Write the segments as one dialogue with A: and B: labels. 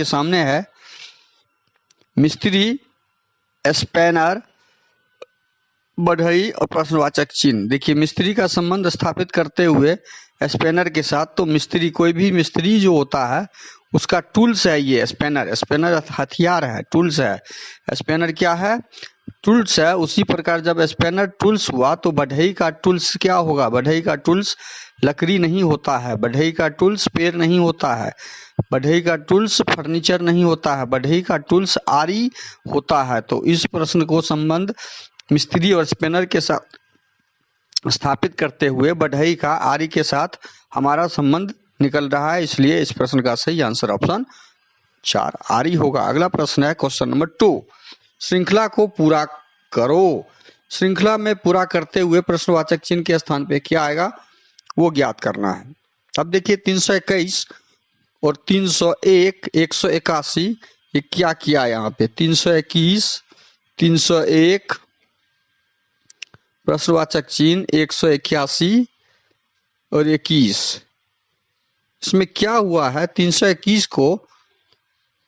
A: आपके सामने है मिस्त्री, स्पैनर, बढ़ई और प्रश्नवाचक चिन्ह। देखिए मिस्त्री का संबंध स्थापित करते हुए स्पैनर के साथ, तो मिस्त्री, कोई भी मिस्त्री जो होता है उसका टूल्स है ये स्पैनर। स्पैनर हथियार है, टूल्स है। स्पैनर क्या है? टूल्स है। उसी प्रकार जब स्पैनर टूल्स हुआ तो बढ़ई का टूल्स क्या होगा? बढ़ई का टूल्स लकड़ी नहीं होता है, बढ़ई का टूल्स पेड़ नहीं होता है, बढ़ई का टूल्स फर्नीचर नहीं होता है, बढ़ई का टूल्स आरी होता है। तो इस प्रश्न को संबंध मिस्त्री और स्पैनर के साथ स्थापित करते हुए बढ़ई का आरी के साथ हमारा संबंध निकल रहा है, इसलिए इस प्रश्न का सही आंसर ऑप्शन 4 आरी होगा। अगला प्रश्न है क्वेश्चन नंबर 2, श्रृंखला को पूरा करो। श्रृंखला में पूरा करते हुए प्रश्नवाचक चिन्ह के स्थान पे क्या आएगा वो ज्ञात करना है। अब देखिए 321 और 301, 181, ये क्या किया यहाँ पे? 321, 301 प्रश्नवाचक चिन्ह, 181 और 21, इसमें क्या हुआ है? 321 को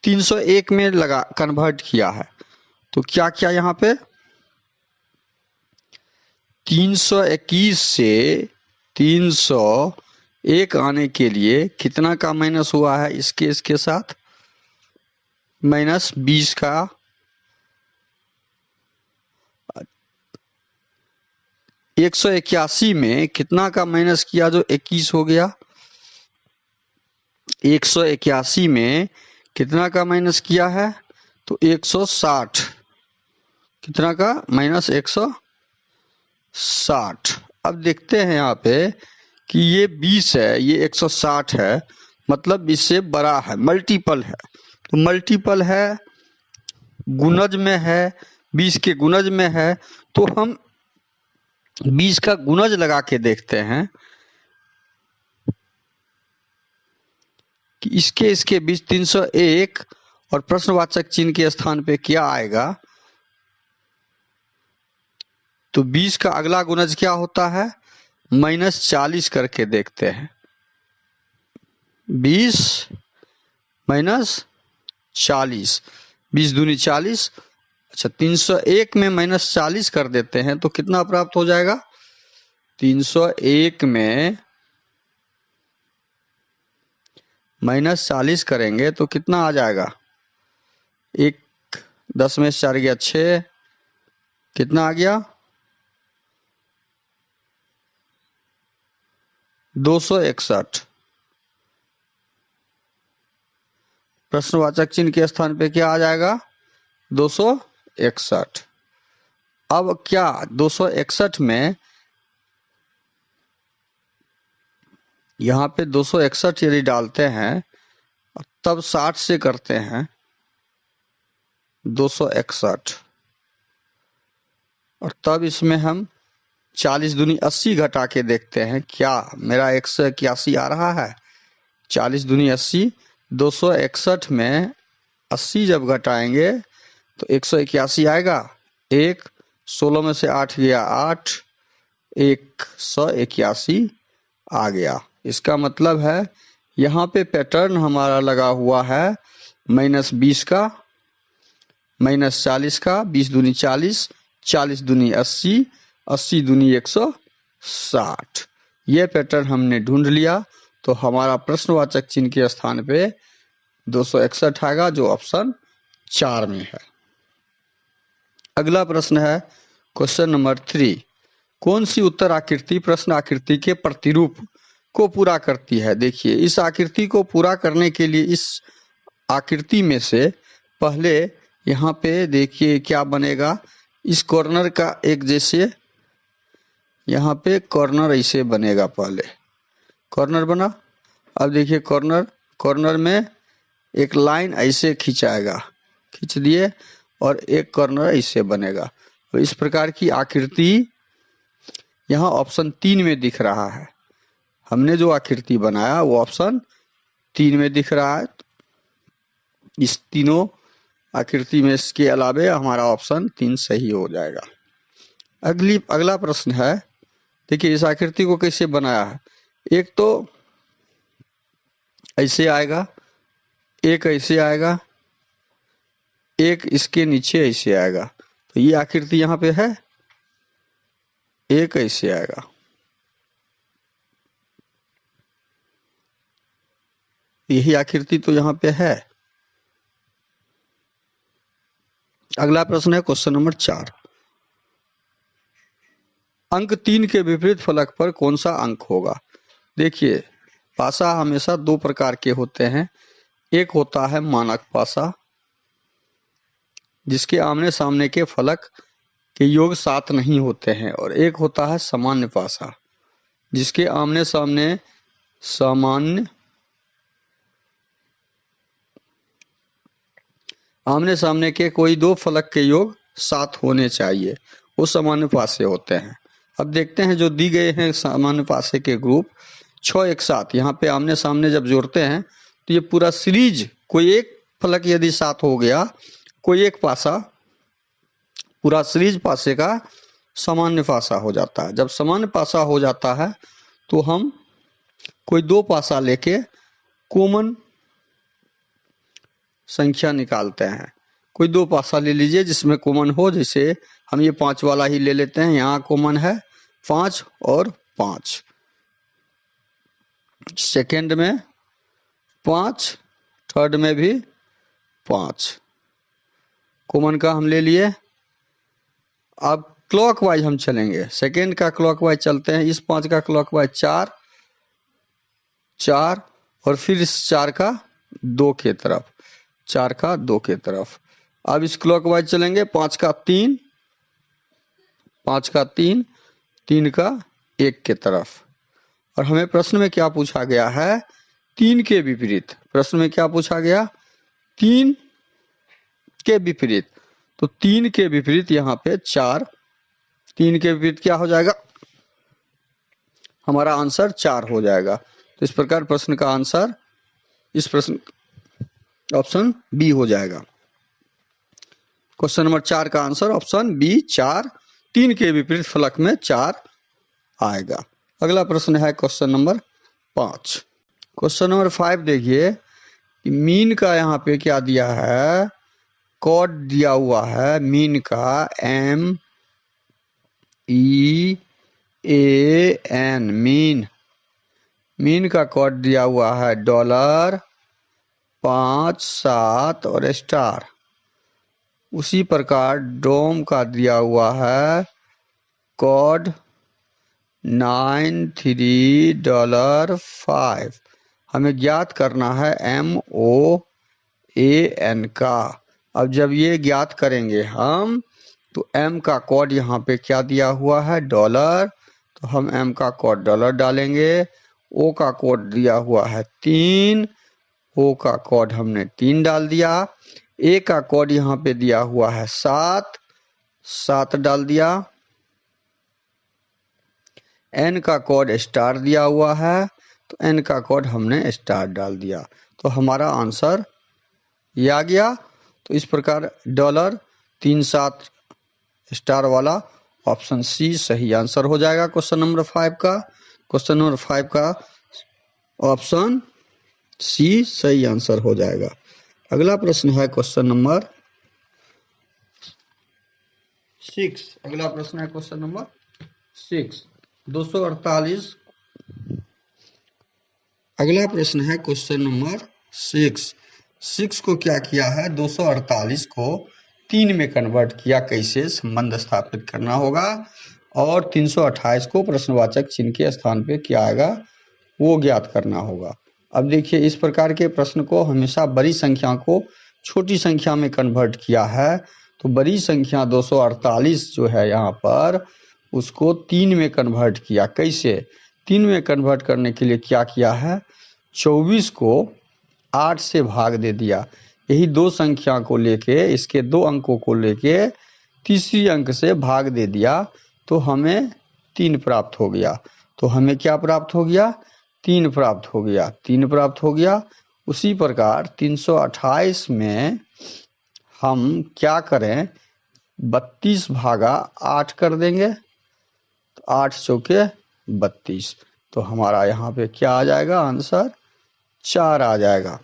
A: 301 में लगा कन्वर्ट किया है। तो क्या किया यहाँ पे? 321 से 301 आने के लिए कितना का माइनस हुआ है? इसके साथ -20 का, 181 में कितना का माइनस किया जो 21 हो गया? 181 में कितना का माइनस किया है? तो 160, कितना का? -160। अब देखते हैं यहाँ पे कि ये 20 है, ये 160 है, मतलब इससे बड़ा है, मल्टीपल है। तो मल्टीपल है, गुणज में है, 20 के गुणज में है, तो हम 20 का गुणज लगा के देखते हैं कि इसके बीच 301 और प्रश्नवाचक चिन्ह के स्थान पे क्या आएगा? तो 20 का अगला गुणज क्या होता है? -40 करके देखते हैं। 20 -40, 20 दूनी 40। अच्छा, 301 में -40 कर देते हैं तो कितना प्राप्त हो जाएगा? 301 में -40 करेंगे तो कितना आ जाएगा? 1, 10 में 4 गया 6, कितना आ गया? 261। प्रश्नवाचक चिन्ह के स्थान पे क्या आ जाएगा? 261। अब क्या 261 में यहाँ पे 261 यदि डालते हैं तब 60 से करते हैं 261, और तब इसमें हम 40 दूनी 80 घटा के देखते हैं, क्या मेरा 181 आ रहा है? 40 दूनी 80, 261 में 80 जब घटाएंगे तो 181 आएगा। 1, 16 में से 8 गया 8, 181 आ गया। इसका मतलब है यहाँ पे पैटर्न हमारा लगा हुआ है -20 का, -40 का, 20 दूनी 40, 40 दूनी 80, 80 दूनी 160। ये पैटर्न हमने ढूंढ लिया, तो हमारा प्रश्नवाचक चिन्ह के स्थान पे 261 आएगा, जो ऑप्शन 4 में है। अगला प्रश्न है क्वेश्चन नंबर 3, कौन सी उत्तर आकृति प्रश्न आकृति के प्रतिरूप को पूरा करती है? देखिए इस आकृति को पूरा करने के लिए इस आकृति में से पहले यहाँ पे देखिए क्या बनेगा। इस कॉर्नर का एक जैसे यहाँ पे कॉर्नर ऐसे बनेगा, पहले कॉर्नर बना। अब देखिए कॉर्नर में एक लाइन ऐसे खिंचाएगा, खींच दिए, और एक कॉर्नर ऐसे बनेगा। तो इस प्रकार की आकृति यहाँ ऑप्शन 3 में दिख रहा है। हमने जो आकृति बनाया वो ऑप्शन 3 में दिख रहा है। इस तीनों आकृति में इसके अलावे हमारा ऑप्शन 3 सही हो जाएगा। अगला प्रश्न है, देखिए इस आकृति को कैसे बनाया है। एक तो ऐसे आएगा, एक ऐसे आएगा, एक इसके नीचे ऐसे आएगा, तो ये आकृति यहाँ पे है, एक ऐसे आएगा, यही आकृति तो यहाँ पे है। अगला प्रश्न है क्वेश्चन नंबर 4। अंक 3 के विपरीत फलक पर कौन सा अंक होगा? देखिए, पासा हमेशा दो प्रकार के होते हैं। एक होता है मानक पासा, जिसके आमने सामने के फलक के योग 7 नहीं होते हैं, और एक होता है सामान्य पासा, जिसके आमने सामने के कोई दो फलक के योग 7 होने चाहिए, वो सामान्य पासे होते हैं। अब देखते हैं जो दी गए हैं सामान्य पासे के ग्रुप 6 1 7, यहाँ पे आमने सामने जब जोड़ते हैं तो ये पूरा सीरीज, कोई एक फलक यदि 7 हो गया, कोई एक पासा, पूरा सीरीज पासे का सामान्य पासा हो जाता है। जब सामान्य पासा हो जाता है तो हम कोई दो पासा लेके कॉमन संख्या निकालते हैं। कोई दो पासा ले लीजिए जिसमें कॉमन हो, जैसे हम ये 5 वाला ही ले लेते हैं, यहाँ कॉमन है 5 और 5, सेकेंड में 5, थर्ड में भी 5, कॉमन का हम ले लिए। अब क्लॉकवाइज हम चलेंगे, सेकेंड का क्लॉकवाइज चलते हैं, इस 5 का क्लॉकवाइज 4 4, और फिर इस 4 का 2 के तरफ, 4 का 2 के तरफ। अब इस क्लॉकवाइज चलेंगे, 5 का 3, 5 का 3, 3 का 1 के तरफ। और हमें प्रश्न में क्या पूछा गया है? 3 के विपरीत। प्रश्न में क्या पूछा गया? 3 के विपरीत। तो 3 के विपरीत यहाँ पे 4, 3 के विपरीत क्या हो जाएगा? हमारा आंसर 4 हो जाएगा। तो इस प्रकार प्रश्न का आंसर, इस प्रश्न ऑप्शन बी हो जाएगा। क्वेश्चन नंबर 4 का आंसर ऑप्शन बी 4, 3 के विपरीत फलक में 4 आएगा। अगला प्रश्न है क्वेश्चन नंबर 5। क्वेश्चन नंबर 5 देखिए, मीन का यहाँ पे क्या दिया है? कोड दिया हुआ है मीन का MEAN, मीन का कोड दिया हुआ है $, 5, 7 और स्टार। उसी प्रकार डोम का दिया हुआ है कोड 9, 3, $5। हमें ज्ञात करना है MOAN का। अब जब ये ज्ञात करेंगे हम, तो M का कोड यहाँ पे क्या दिया हुआ है? $, तो हम M का कोड $, डालेंगे। O का कोड दिया हुआ है 3, O का कोड हमने 3 डाल दिया। A का कोड यहाँ पे दिया हुआ है 7, 7 डाल दिया। N का कोड स्टार दिया हुआ है, तो N का कोड हमने स्टार डाल दिया। तो हमारा आंसर ये आ गया। तो इस प्रकार $, 3, 7 स्टार वाला ऑप्शन सी सही आंसर हो जाएगा क्वेश्चन नंबर 5 का। क्वेश्चन नंबर 5 का ऑप्शन सी सही आंसर हो जाएगा। अगला प्रश्न है क्वेश्चन नंबर 6। अगला प्रश्न है क्वेश्चन नंबर 6, 248। अगला प्रश्न है क्वेश्चन नंबर 6 को क्या किया है? 248 को 3 में कन्वर्ट किया, कैसे संबंध स्थापित करना होगा, और 328 को प्रश्नवाचक चिन्ह के स्थान पे क्या आएगा वो ज्ञात करना होगा। अब देखिए, इस प्रकार के प्रश्न को हमेशा बड़ी संख्या को छोटी संख्या में कन्वर्ट किया है। तो बड़ी संख्या 248 जो है यहाँ पर, उसको 3 में कन्वर्ट किया। कैसे? 3 में कन्वर्ट करने के लिए क्या किया है? 24 को 8 से भाग दे दिया। यही दो संख्या को लेके, इसके दो अंकों को लेके तीसरी अंक से भाग दे दिया, तो हमें 3 प्राप्त हो गया। तो हमें क्या प्राप्त हो गया? 3 प्राप्त हो गया, 3 प्राप्त हो गया। उसी प्रकार 328 में हम क्या करें? 32 भागा 8 कर देंगे, तो 8 चौके 32। तो हमारा यहाँ पे क्या आ जाएगा? आंसर 4 आ जाएगा।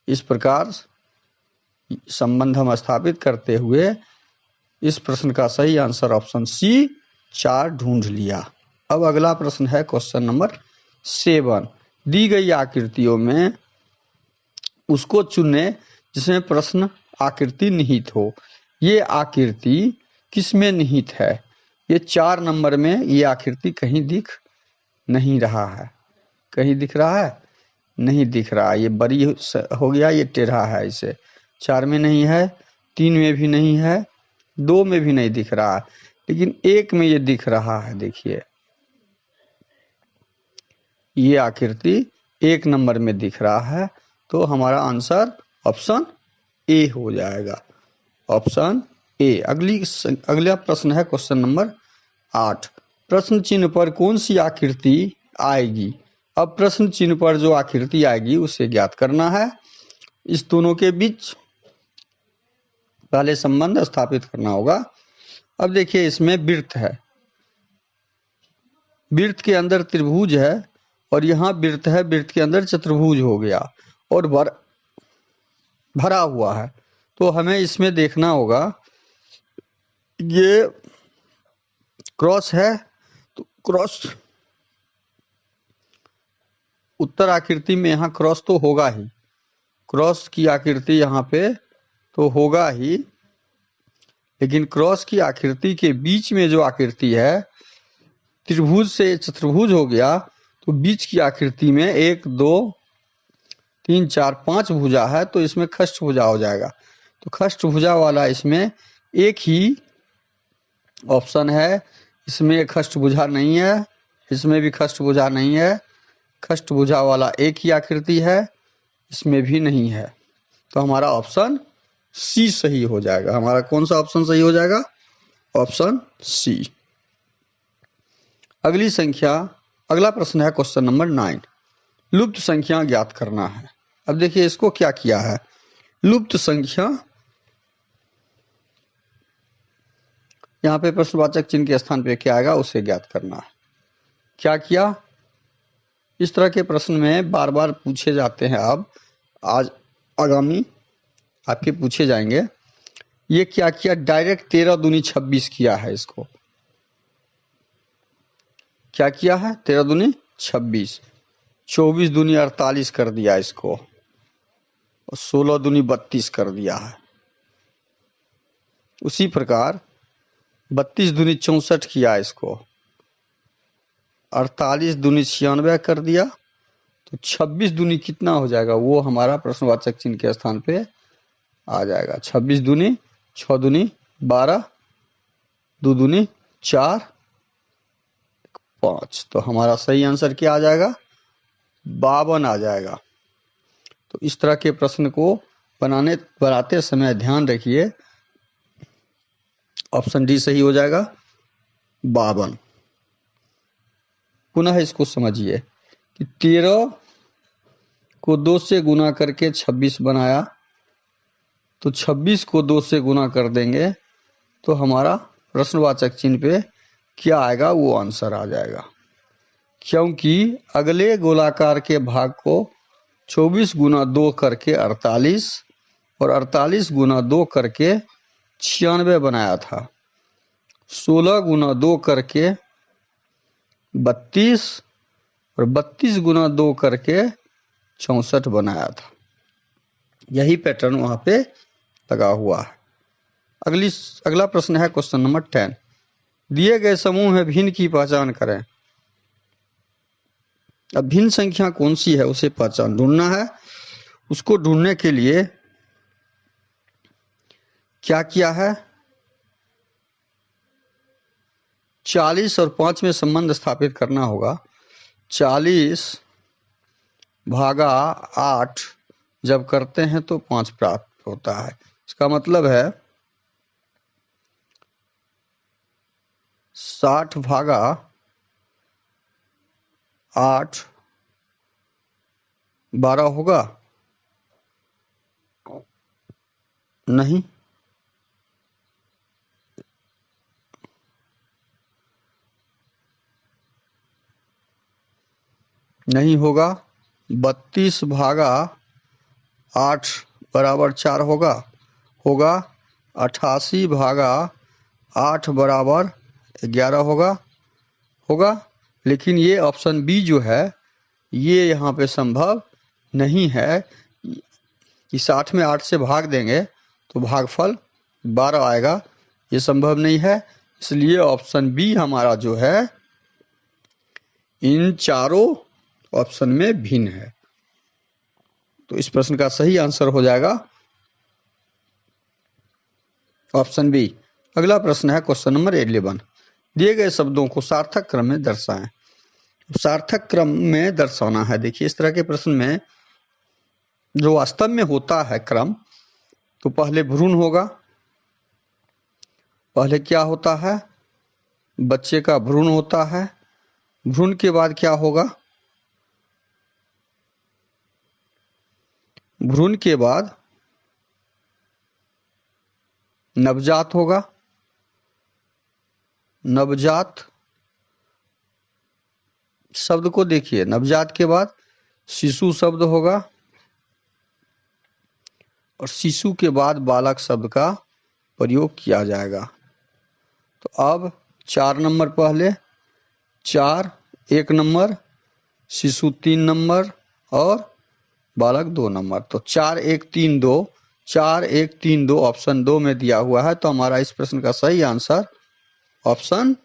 A: इस प्रकार संबंध हम स्थापित करते हुए इस प्रश्न का सही आंसर ऑप्शन सी 4 ढूंढ लिया। अब अगला प्रश्न है क्वेश्चन नंबर 7। दी गई आकृतियों में उसको चुने जिसमें प्रश्न आकृति निहित हो। ये आकृति किसमें निहित है? ये 4 नंबर में ये आकृति कहीं दिख नहीं रहा है। कहीं दिख रहा है? नहीं दिख रहा। ये बड़ी हो गया, ये टेढ़ा है। इसे 4 में नहीं है, 3 में भी नहीं है, 2 में भी नहीं दिख रहा है, लेकिन 1 में ये दिख रहा है। देखिए, ये आकृति 1 नंबर में दिख रहा है, तो हमारा आंसर ऑप्शन ए हो जाएगा। Option A. अगला प्रश्न है क्वेश्चन नंबर 8। प्रश्न चिन्ह पर कौन सी आकृति आएगी? अब प्रश्न चिन्ह पर जो आकृति आएगी उसे ज्ञात करना है। इस दोनों के बीच पहले संबंध स्थापित करना होगा। अब देखिए, इसमें वृत्त है, वृत्त के अंदर त्रिभुज है, और यहाँ वृत्त है, वृत्त के अंदर चतुर्भुज हो गया और भरा हुआ है। तो हमें इसमें देखना होगा, ये क्रॉस है, तो क्रॉस उत्तर आकृति में यहाँ क्रॉस तो होगा ही, क्रॉस की आकृति यहाँ पे तो होगा ही, लेकिन क्रॉस की आकृति के बीच में जो आकृति है, त्रिभुज से चतुर्भुज हो गया, तो बीच की आकृति में 1 2 3 4 5 भुजा है, तो इसमें खष्ट भुजा हो जाएगा। तो खष्ट भुजा वाला इसमें एक ही ऑप्शन है। इसमें खष्ट भुजा नहीं है, इसमें भी खष्ट भुजा नहीं है। खष्ट भुजा वाला एक ही आकृति है, इसमें भी नहीं है। तो हमारा ऑप्शन सी सही हो जाएगा। हमारा कौन सा ऑप्शन सही हो जाएगा? Option C. अगला प्रश्न है क्वेश्चन नंबर 9। लुप्त संख्या ज्ञात करना है। अब देखिए, इसको क्या किया है, लुप्त संख्या, यहाँ पे प्रश्नवाचक चिन्ह के स्थान पे क्या आएगा उसे ज्ञात करना है। क्या किया? इस तरह के प्रश्न में बार बार पूछे जाते हैं। अब आज आगामी आपके पूछे जाएंगे। ये क्या किया? डायरेक्ट 13 दूनी 26 किया है। इसको क्या किया है? 13 दूनी 26, 24 दूनी 48 कर दिया इसको, और 16 दूनी 32 कर दिया है। उसी प्रकार 32 दूनी 64 किया इसको, 48 दूनी 96 कर दिया, तो 26 दूनी कितना हो जाएगा? वो हमारा प्रश्नवाचक चिन्ह के स्थान पे आ जाएगा। 26 दूनी 6 दूनी 12, 2 दूनी 4, 5। तो हमारा सही आंसर क्या आ जाएगा? 52 आ जाएगा। तो इस तरह के प्रश्न को बनाते समय ध्यान रखिए, ऑप्शन डी सही हो जाएगा, 52। पुनः इसको समझिए कि 13 को 2 से गुना करके 26 बनाया, तो 26 को 2 से गुना कर देंगे तो हमारा प्रश्नवाचक चिन्ह पे क्या आएगा वो आंसर आ जाएगा। क्योंकि अगले गोलाकार के भाग को 24 गुना 2 करके 48 और 48 गुना 2 करके 96 बनाया था, 16 गुना 2 करके 32 और 32 गुना 2 करके 64 बनाया था। यही पैटर्न वहां पे लगा हुआ है। अगला प्रश्न है क्वेश्चन नंबर 10। दिए गए समूह में भिन्न की पहचान करें। अब भिन्न संख्या कौन सी है उसे पहचान ढूंढना है। उसको ढूंढने के लिए क्या किया है? 40 और 5 में संबंध स्थापित करना होगा। 40 भागा 8 जब करते हैं तो 5 प्राप्त होता है। इसका मतलब है 60 भागा 8 12 होगा? नहीं, नहीं होगा। 32 भागा 8 बराबर 4 होगा, 88 भागा 8 बराबर 11 होगा। लेकिन ये ऑप्शन बी जो है ये यहाँ पे संभव नहीं है कि 60 में 8 से भाग देंगे तो भागफल 12 आएगा, ये संभव नहीं है। इसलिए ऑप्शन बी हमारा जो है इन चारों ऑप्शन में भिन्न है। तो इस प्रश्न का सही आंसर हो जाएगा ऑप्शन बी। अगला प्रश्न है क्वेश्चन नंबर 11। दिए गए शब्दों को सार्थक क्रम में दर्शाएं। सार्थक क्रम में दर्शाना है। देखिए इस तरह के प्रश्न में जो वास्तव में होता है क्रम, तो पहले भ्रूण होगा। पहले क्या होता है? बच्चे का भ्रूण होता है। भ्रूण के बाद क्या होगा? भ्रूण के बाद नवजात होगा। नवजात शब्द को देखिए, नवजात के बाद शिशु शब्द होगा और शिशु के बाद बालक शब्द का प्रयोग किया जाएगा। तो अब 4 नंबर पहले, 4 1 नंबर, शिशु 3 नंबर और बालक 2 नंबर। तो 4 1 3 2, 4 1 3 2 ऑप्शन 2 में दिया हुआ है। तो हमारा इस प्रश्न का सही आंसर ऑप्शन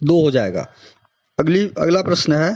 A: 2 हो जाएगा। अगला प्रश्न है